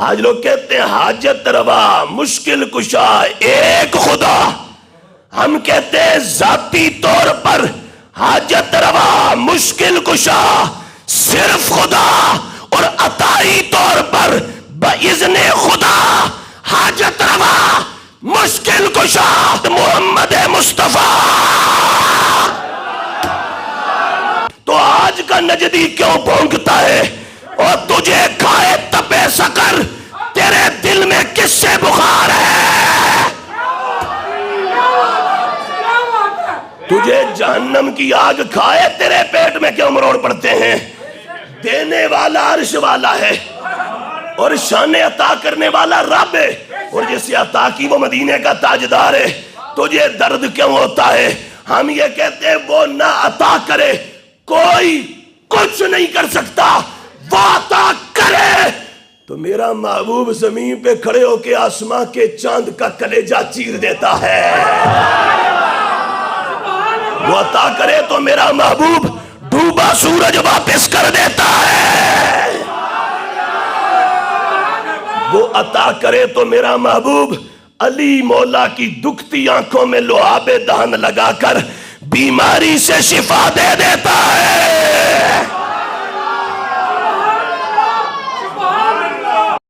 آج لوگ کہتے ہیں حاجت روا مشکل کشا ایک خدا، ہم کہتے ہیں ذاتی طور پر حاجت روا مشکل کشا صرف خدا، اور عطائی طور پر باذن خدا حاجت روا مشکل کشا محمد مصطفیٰ۔ تو آج کا نجدی کیوں بھونکتا ہے اور تجھے کھائے تپے سکر، تیرے دل میں کس سے بخار ہے؟ تجھے جہنم کی آگ کھائے تیرے پیٹ میں کیوں مروڑ پڑتے ہیں؟ دینے والا عرش والا ہے اور شان عطا کرنے والا رب ہے، اور جسے عطا کی وہ مدینے کا تاجدار ہے۔ تجھے درد کیوں ہوتا ہے؟ ہم یہ کہتے ہیں وہ نہ عطا کرے کوئی کچھ نہیں کر سکتا، وہ عطا کرے تو میرا محبوب زمین پہ کھڑے ہو کے آسمان کے چاند کا کلیجہ چیر دیتا ہے۔ وہ عطا کرے تو میرا محبوب ڈوبا سورج واپس کر دیتا ہے۔ وہ عطا کرے تو میرا محبوب علی مولا کی دکھتی آنکھوں میں لعاب دہن لگا کر بیماری سے شفا دے دیتا ہے۔